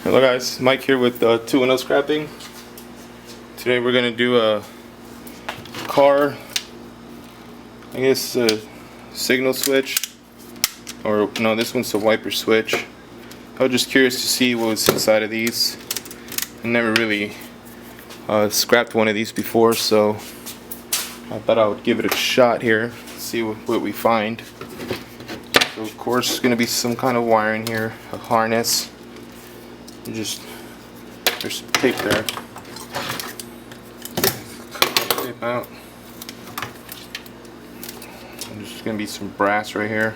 Hello guys, Mike here with 210 Scrapping. Today we're going to do a car, I guess a signal switch, or no, this one's a wiper switch. I was just curious to see what was inside of these. I never really scrapped one of these before, so I thought I would give it a shot here, see what we find. So of course it's going to be some kind of wiring here, a harness. There's some tape there. Tape out. And there's going to be some brass right here.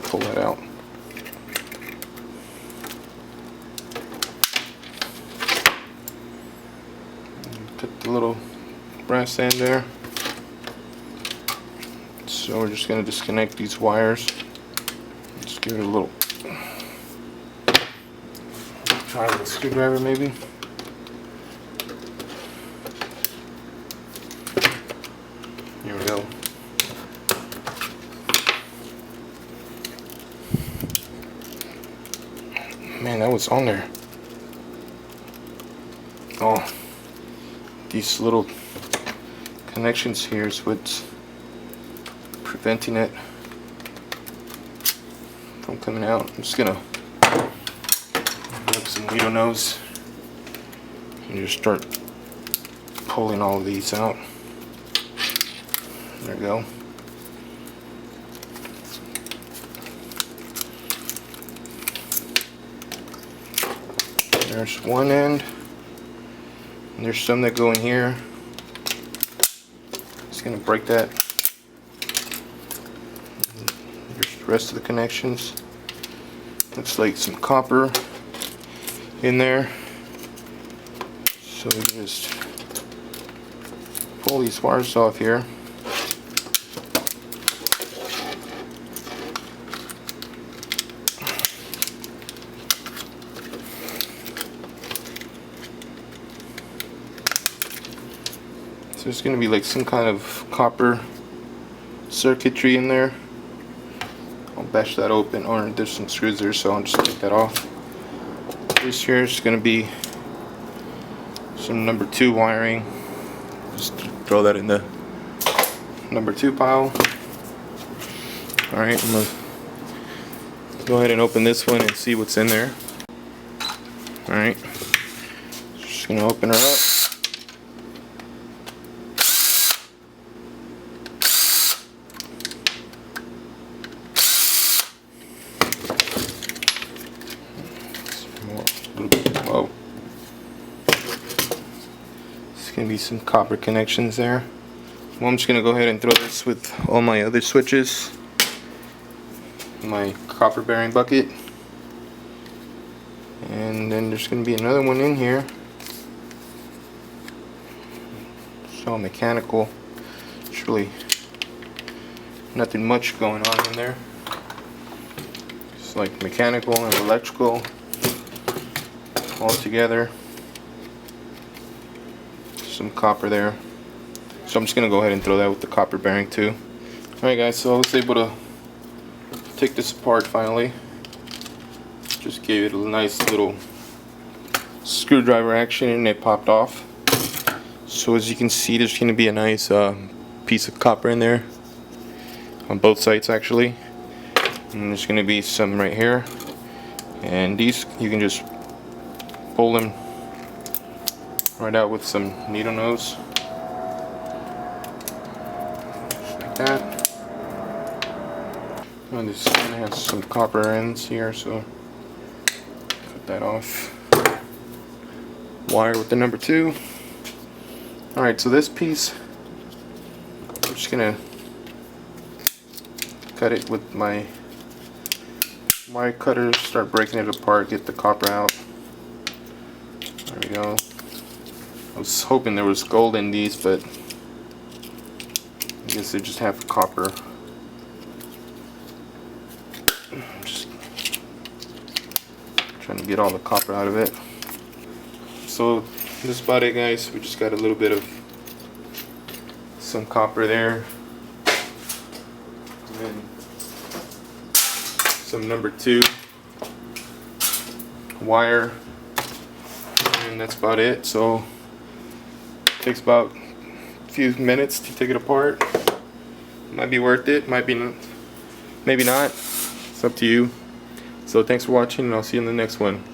Pull that out. Put the little brass end there. So we're just going to disconnect these wires. Just give it a little try with a screwdriver maybe. Here we go. Man, that was on there. Oh, these little connections here is what's preventing it from coming out. I'm just gonna grab some needle nose and just start pulling all of these out. There we go. There's one end, and there's some that go in here. Just gonna break that. There's the rest of the connections. Looks like some copper in there. So we just pull these wires off here. So there's going to be like some kind of copper circuitry in there. I'll bash that open, or there's some screws there, so I'll just take that off. This here is going to be some number 2 wiring. Just throw that in the number 2 pile. Alright, I'm going to go ahead and open this one and see what's in there. Alright, just going to open her up. Whoa. There's going to be some copper connections there. Well, I'm just going to go ahead and throw this with all my other switches. My copper bearing bucket. And then there's going to be another one in here. It's all mechanical. It's really nothing much going on in there. It's like mechanical and electrical all together. Some copper there. So I'm just gonna go ahead and throw that with the copper bearing too. Alright guys, so I was able to take this apart finally. Just gave it a nice little screwdriver action and it popped off. So as you can see, there's gonna be a nice piece of copper in there on both sides actually. And there's gonna be some right here. And these you can just pull them right out with some needle nose, just like that. And this kind of has some copper ends here, so cut that off. Wire with the number 2. Alright, so this piece, I'm just gonna cut it with my wire cutter, start breaking it apart, get the copper out. There we go. I was hoping there was gold in these, but I guess they just have copper. Just trying to get all the copper out of it. So this is about it, guys. We just got a little bit of some copper there. And then some number 2 wire, and that's about it. So it takes about a few minutes to take it apart. Might be worth it, might be maybe not. It's up to you. So thanks for watching, and I'll see you in the next one.